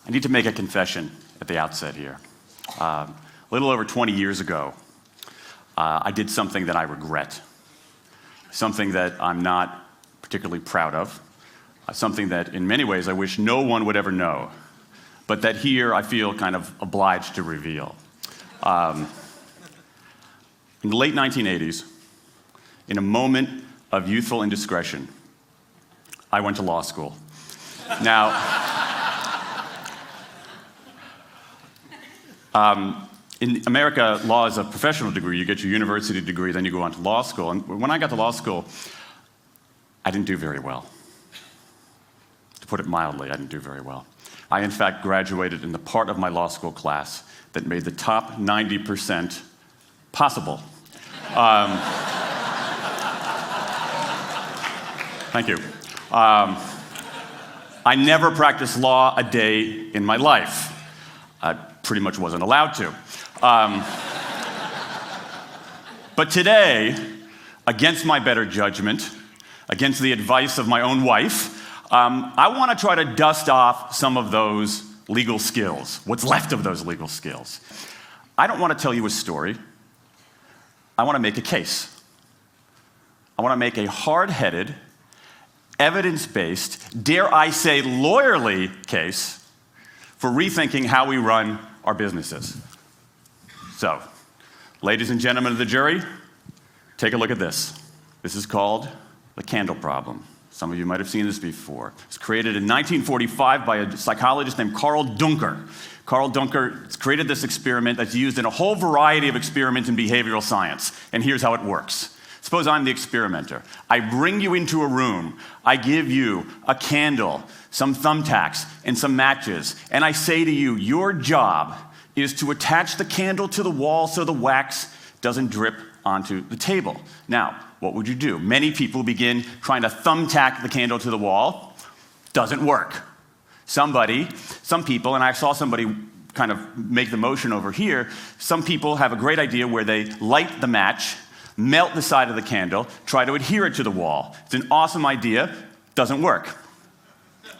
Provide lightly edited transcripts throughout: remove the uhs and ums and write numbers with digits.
I need to make a confession at the outset here. A little over 20 years ago, I did something that I regret, something that I'm not particularly proud of, something that in many ways I wish no one would ever know, but that here I feel kind of obliged to reveal. In the late 1980s, in a moment of youthful indiscretion, I went to law school. Now, in America, law is a professional degree. You get your university degree, then you go on to law school. And when I got to law school, I didn't do very well. To put it mildly, I didn't do very well. I, in fact, graduated in the part of my law school class that made the top 90% possible. Thank you. I never practiced law a day in my life. I pretty much wasn't allowed to. But today, against my better judgment, against the advice of my own wife, I want to try to dust off some of those legal skills, what's left of those legal skills. I don't want to tell you a story. I want to make a case. I want to make a hard-headed, evidence-based, dare I say lawyerly case for rethinking how we run our businesses. So, ladies and gentlemen of the jury, take a look at this. This is called the candle problem. Some of you might have seen this before. It was created in 1945 by a psychologist named Carl Duncker. Carl Duncker created this experiment that's used in a whole variety of experiments in behavioral science. And here's how it works. Suppose I'm the experimenter. I bring you into a room. I give you a candle, some thumbtacks, and some matches. And I say to you, your job is to attach the candle to the wall so the wax doesn't drip onto the table. Now, what would you do? Many people begin trying to thumbtack the candle to the wall. Doesn't work. Some people, and I saw somebody kind of make the motion over here, some people have a great idea where they light the match, melt the side of the candle, try to adhere it to the wall. It's an awesome idea, doesn't work.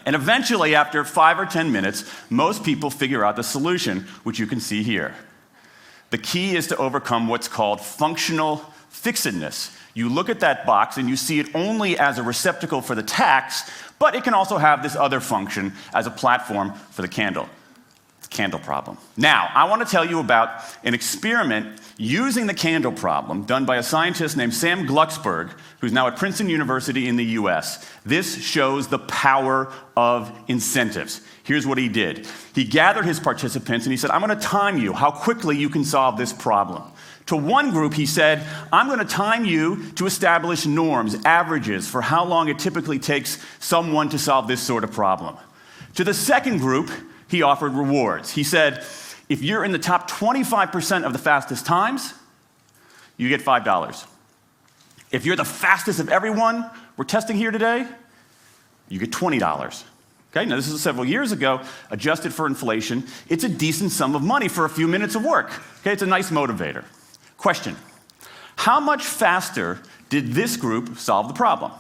And eventually, after 5 or 10 minutes, most people figure out the solution, which you can see here. The key is to overcome what's called functional fixedness. You look at that box and you see it only as a receptacle for the tacks, but it can also have this other function as a platform for the candle. It's the candle problem. Now, I want to tell you about an experiment using the candle problem done by a scientist named Sam Glucksberg, who's now at Princeton University in the US. This shows the power of incentives. Here's what he did. He gathered his participants and he said, I'm going to time you how quickly you can solve this problem. To one group, he said, I'm going to time you to establish norms, averages, for how long it typically takes someone to solve this sort of problem. To the second group, he offered rewards. He said, if you're in the top 25% of the fastest times, you get $5. If you're the fastest of everyone we're testing here today, you get $20. Okay, now this is several years ago, adjusted for inflation. It's a decent sum of money for a few minutes of work. Okay, it's a nice motivator. Question, how much faster did this group solve the problem?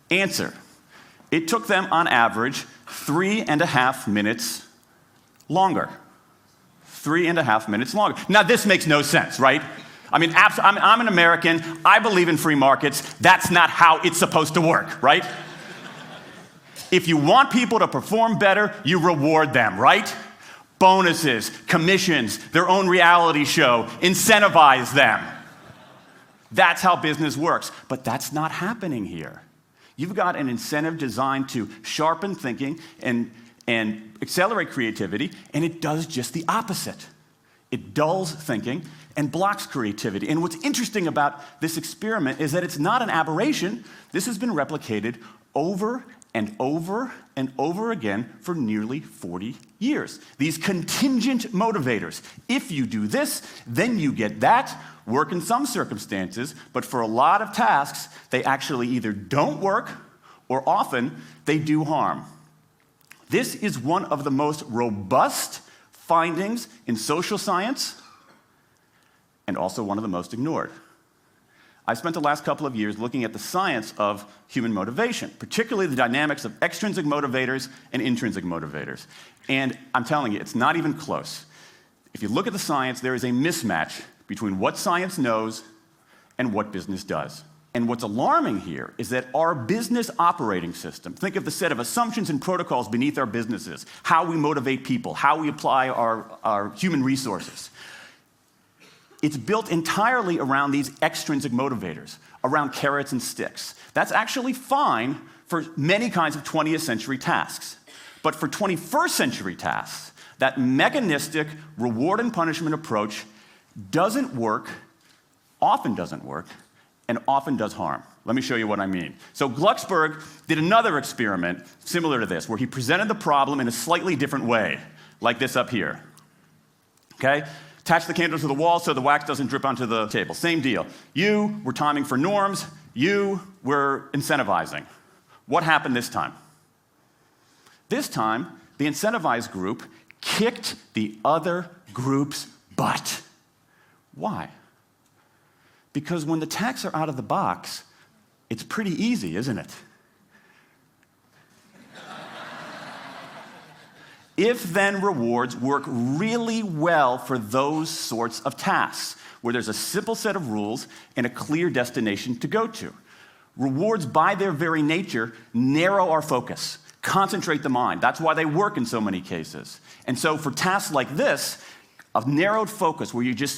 Answer, it took them on average 3.5 minutes longer. 3.5 minutes longer. Now this makes no sense, right? I mean, I'm an American, I believe in free markets, that's not how it's supposed to work, right? If you want people to perform better, you reward them, right? Bonuses, commissions, their own reality show, incentivize them. That's how business works. But that's not happening here. You've got an incentive designed to sharpen thinking and accelerate creativity, and it does just the opposite. It dulls thinking and blocks creativity. And what's interesting about this experiment is that it's not an aberration. This has been replicated over and over and over again for nearly 40 years. These contingent motivators. If you do this, then you get that. Work in some circumstances, but for a lot of tasks, they actually either don't work or often they do harm. This is one of the most robust findings in social science and also one of the most ignored. I spent the last couple of years looking at the science of human motivation, particularly the dynamics of extrinsic motivators and intrinsic motivators. And I'm telling you, it's not even close. If you look at the science, there is a mismatch between what science knows and what business does. And what's alarming here is that our business operating system, think of the set of assumptions and protocols beneath our businesses, how we motivate people, how we apply our human resources. It's built entirely around these extrinsic motivators, around carrots and sticks. That's actually fine for many kinds of 20th century tasks. But for 21st century tasks, that mechanistic reward and punishment approach doesn't work, often doesn't work, and often does harm. Let me show you what I mean. So Glucksberg did another experiment similar to this, where he presented the problem in a slightly different way, like this up here. Okay? Attach the candle to the wall so the wax doesn't drip onto the table. Same deal. You were timing for norms. You were incentivizing. What happened this time? This time, the incentivized group kicked the other group's butt. Why? Because when the tacks are out of the box, it's pretty easy, isn't it? If-then rewards work really well for those sorts of tasks, where there's a simple set of rules and a clear destination to go to. Rewards, by their very nature, narrow our focus, concentrate the mind. That's why they work in so many cases. And so for tasks like this, a narrowed focus where you just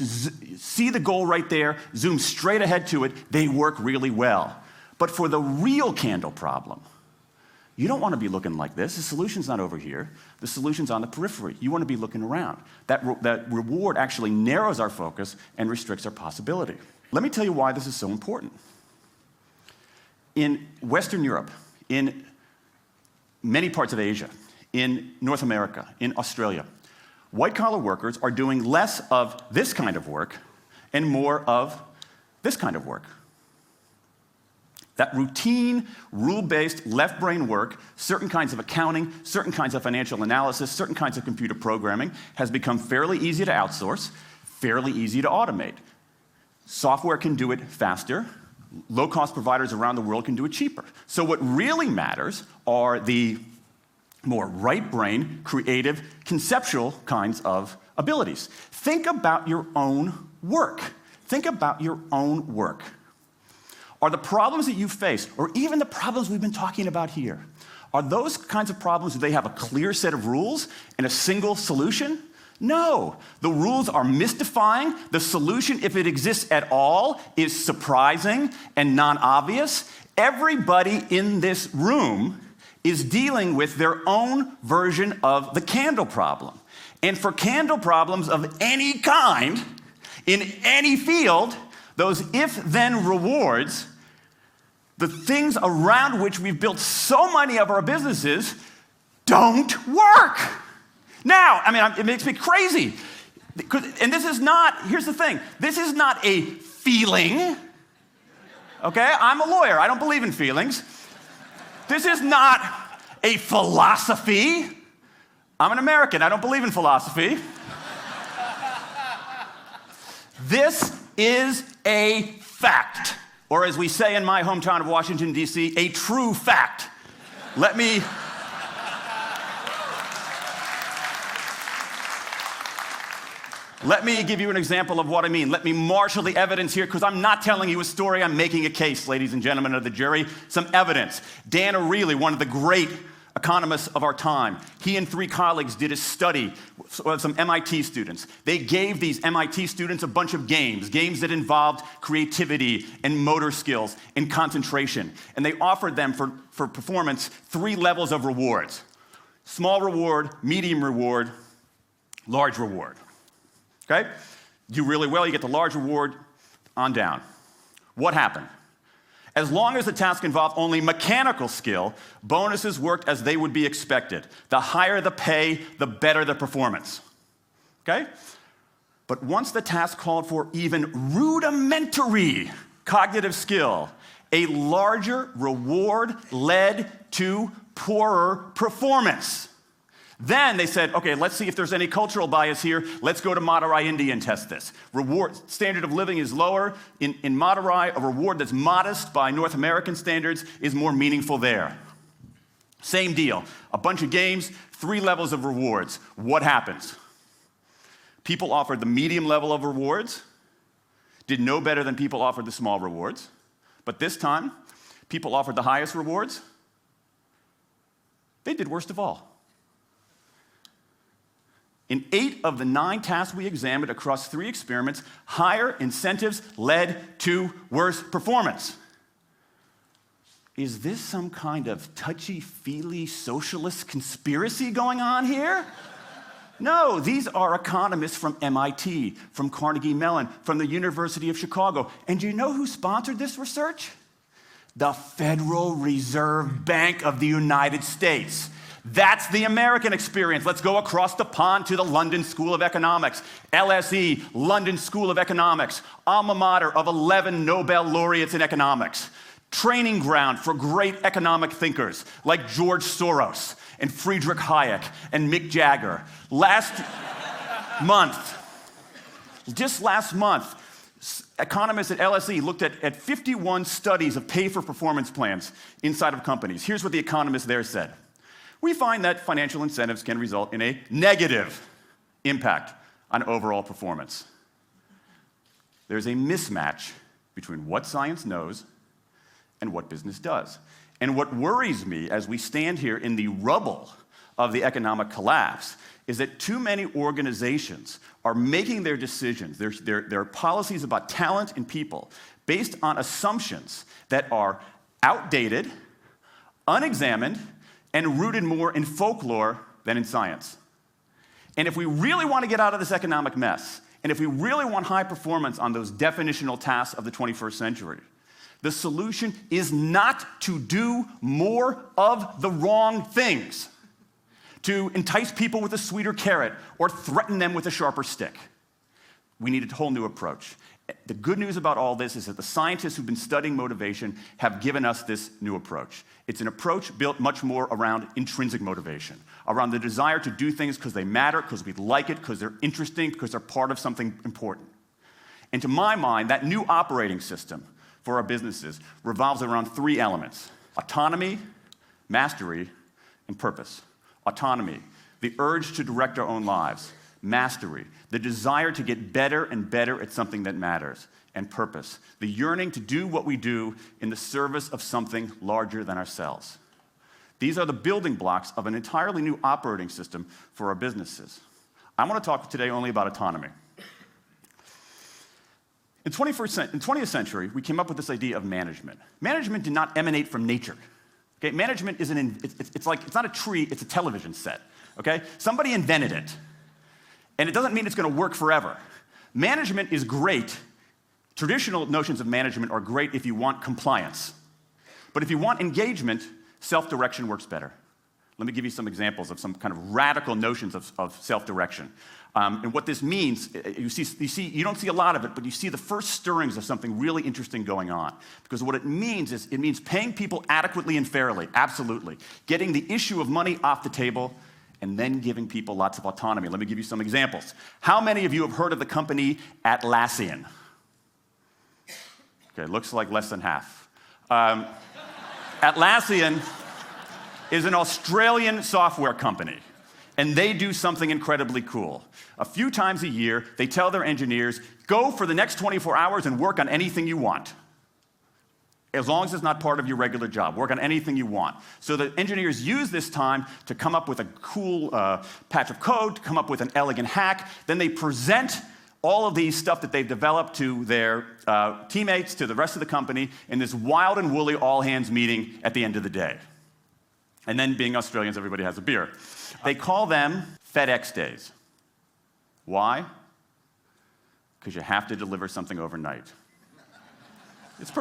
see the goal right there, zoom straight ahead to it, they work really well. But for the real candle problem, you don't want to be looking like this. The solution's not over here. The solution's on the periphery. You want to be looking around. That reward actually narrows our focus and restricts our possibility. Let me tell you why this is so important. In Western Europe, in many parts of Asia, in North America, in Australia, white-collar workers are doing less of this kind of work and more of this kind of work. That routine, rule-based, left-brain work, certain kinds of accounting, certain kinds of financial analysis, certain kinds of computer programming, has become fairly easy to outsource, fairly easy to automate. Software can do it faster. Low-cost providers around the world can do it cheaper. So what really matters are the more right-brain, creative, conceptual kinds of abilities. Think about your own work. Think about your own work. Are the problems that you face, or even the problems we've been talking about here, are those kinds of problems, do they have a clear set of rules and a single solution? No. The rules are mystifying. The solution, if it exists at all, is surprising and non-obvious. Everybody in this room is dealing with their own version of the candle problem. And for candle problems of any kind, in any field, those if-then rewards, the things around which we've built so many of our businesses, don't work. Now, it makes me crazy. And this is not, here's the thing, this is not a feeling. Okay, I'm a lawyer, I don't believe in feelings. This is not a philosophy. I'm an American, I don't believe in philosophy. This is a fact, or as we say in my hometown of Washington, D.C., a true fact. Let me give you an example of what I mean. Let me marshal the evidence here, because I'm not telling you a story, I'm making a case, ladies and gentlemen of the jury. Some evidence. Dan Ariely, one of the great economists of our time, he and 3 colleagues did a study with some MIT students. They gave these MIT students a bunch of games that involved creativity and motor skills and concentration. And they offered them for performance 3 levels of rewards. Small reward, medium reward, large reward. Okay? Do really well, you get the large reward, on down. What happened? As long as the task involved only mechanical skill, bonuses worked as they would be expected. The higher the pay, the better the performance. Okay? But once the task called for even rudimentary cognitive skill, a larger reward led to poorer performance. Then they said, okay, let's see if there's any cultural bias here. Let's go to Madurai, India and test this. Standard of living is lower. In Madurai, a reward that's modest by North American standards is more meaningful there. Same deal. A bunch of games, 3 levels of rewards. What happens? People offered the medium level of rewards, did no better than people offered the small rewards. But this time, people offered the highest rewards. They did worst of all. In 8 of the 9 tasks we examined across 3 experiments, higher incentives led to worse performance. Is this some kind of touchy-feely socialist conspiracy going on here? No, these are economists from MIT, from Carnegie Mellon, from the University of Chicago. And do you know who sponsored this research? The Federal Reserve Bank of the United States. That's the American experience. Let's go across the pond to the London School of Economics. LSE, London School of Economics, alma mater of 11 Nobel laureates in economics. Training ground for great economic thinkers like George Soros and Friedrich Hayek and Mick Jagger. Just last month, economists at LSE looked at 51 studies of pay-for-performance plans inside of companies. Here's what the economists there said. We find that financial incentives can result in a negative impact on overall performance. There's a mismatch between what science knows and what business does. And what worries me as we stand here in the rubble of the economic collapse is that too many organizations are making their decisions, their policies about talent and people, based on assumptions that are outdated, unexamined, and rooted more in folklore than in science. And if we really want to get out of this economic mess, and if we really want high performance on those definitional tasks of the 21st century, the solution is not to do more of the wrong things, to entice people with a sweeter carrot or threaten them with a sharper stick. We need a whole new approach. The good news about all this is that the scientists who've been studying motivation have given us this new approach. It's an approach built much more around intrinsic motivation, around the desire to do things because they matter, because we like it, because they're interesting, because they're part of something important. And to my mind, that new operating system for our businesses revolves around 3 elements: autonomy, mastery, and purpose. Autonomy, the urge to direct our own lives. Mastery, the desire to get better and better at something that matters. And purpose, the yearning to do what we do in the service of something larger than ourselves. These are the building blocks of an entirely new operating system for our businesses. I want to talk today only about autonomy. In the 20th century, we came up with this idea of management. Management did not emanate from nature. Okay? Management it's not a tree, it's a television set. Okay? Somebody invented it. And it doesn't mean it's going to work forever. Management is great. Traditional notions of management are great if you want compliance. But if you want engagement, self-direction works better. Let me give you some examples of some kind of radical notions of self-direction. And what this means, you don't see a lot of it, but you see the first stirrings of something really interesting going on. Because what it means paying people adequately and fairly, absolutely. Getting the issue of money off the table, and then giving people lots of autonomy. Let me give you some examples. How many of you have heard of the company Atlassian? Okay, looks like less than half. Atlassian is an Australian software company, and they do something incredibly cool. A few times a year, they tell their engineers, go for the next 24 hours and work on anything you want. As long as it's not part of your regular job. Work on anything you want. So the engineers use this time to come up with a cool patch of code, to come up with an elegant hack. Then they present all of these stuff that they've developed to their teammates, to the rest of the company, in this wild and woolly all-hands meeting at the end of the day. And then, being Australians, everybody has a beer. They call them FedEx days. Why? Because you have to deliver something overnight. It's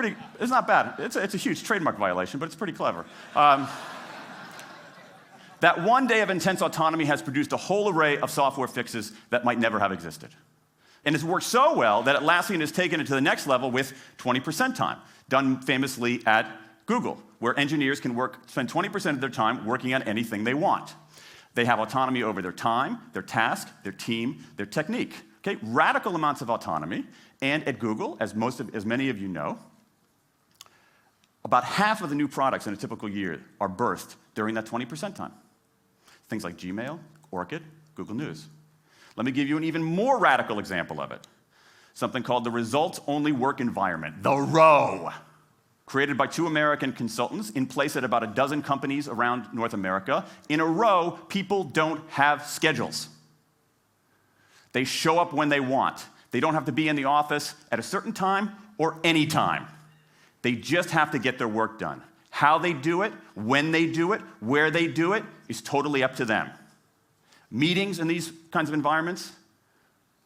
not bad. It's a huge trademark violation, but it's pretty clever. That one day of intense autonomy has produced a whole array of software fixes that might never have existed. And it's worked so well that Atlassian has taken it to the next level with 20% time, done famously at Google, where engineers can spend 20% of their time working on anything they want. They have autonomy over their time, their task, their team, their technique. Okay? Radical amounts of autonomy. And at Google, as many of you know, about half of the new products in a typical year are birthed during that 20% time. Things like Gmail, Orchid, Google News. Let me give you an even more radical example of it. Something called the results-only work environment, the ROW, created by 2 American consultants in place at about a dozen companies around North America. In a ROW, people don't have schedules. They show up when they want. They don't have to be in the office at a certain time or any time. They just have to get their work done. How they do it, when they do it, where they do it, is totally up to them. Meetings in these kinds of environments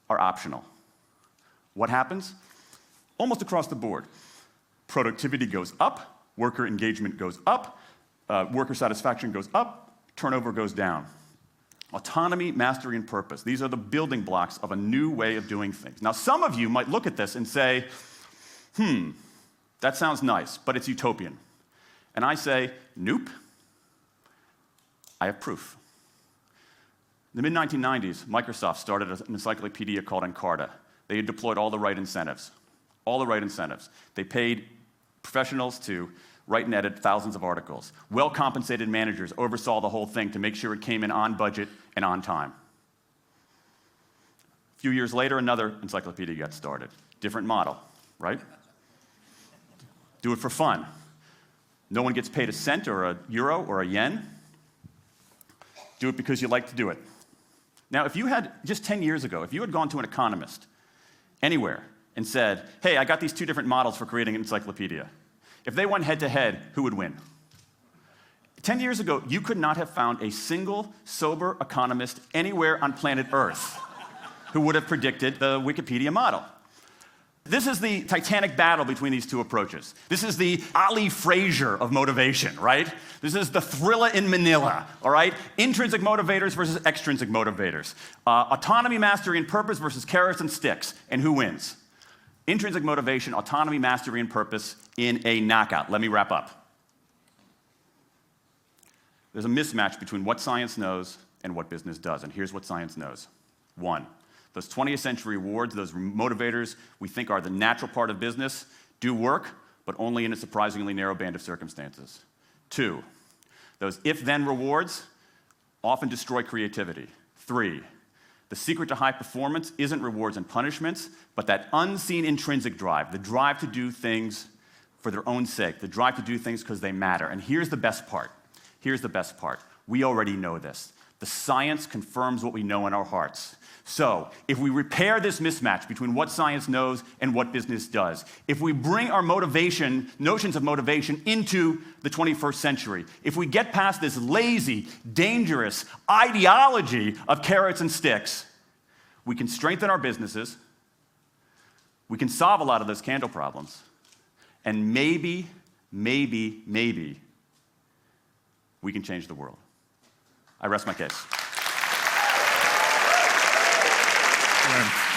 are optional. What happens? Almost across the board. Productivity goes up, worker engagement goes up, worker satisfaction goes up, turnover goes down. Autonomy, mastery, and purpose. These are the building blocks of a new way of doing things. Now, some of you might look at this and say, that sounds nice, but it's utopian. And I say, nope. I have proof. In the mid-1990s, Microsoft started an encyclopedia called Encarta. They had deployed all the right incentives. All the right incentives. They paid professionals to write and edit thousands of articles. Well-compensated managers oversaw the whole thing to make sure it came in on budget and on time. A few years later, another encyclopedia got started. Different model, right? Do it for fun. No one gets paid a cent or a euro or a yen. Do it because you like to do it. Now, if you had, just 10 years ago, if you had gone to an economist anywhere and said, hey, I got these 2 different models for creating an encyclopedia, if they went head-to-head, who would win? 10 years ago, you could not have found a single sober economist anywhere on planet Earth who would have predicted the Wikipedia model. This is the titanic battle between these 2 approaches. This is the Ali Frazier of motivation, right? This is the Thrilla in Manila, all right? Intrinsic motivators versus extrinsic motivators. Autonomy, mastery, and purpose versus carrots and sticks. And who wins? Intrinsic motivation, autonomy, mastery, and purpose in a knockout. Let me wrap up. There's a mismatch between what science knows and what business does. And here's what science knows. 1, those 20th century rewards, those motivators we think are the natural part of business, do work, but only in a surprisingly narrow band of circumstances. 2, those if-then rewards often destroy creativity. 3, the secret to high performance isn't rewards and punishments, but that unseen intrinsic drive, the drive to do things for their own sake, the drive to do things because they matter. And here's the best part. Here's the best part. We already know this. The science confirms what we know in our hearts. So, if we repair this mismatch between what science knows and what business does, if we bring our notions of motivation into the 21st century, if we get past this lazy, dangerous ideology of carrots and sticks, we can strengthen our businesses, we can solve a lot of those candle problems, and maybe, we can change the world. I rest my case. Yeah.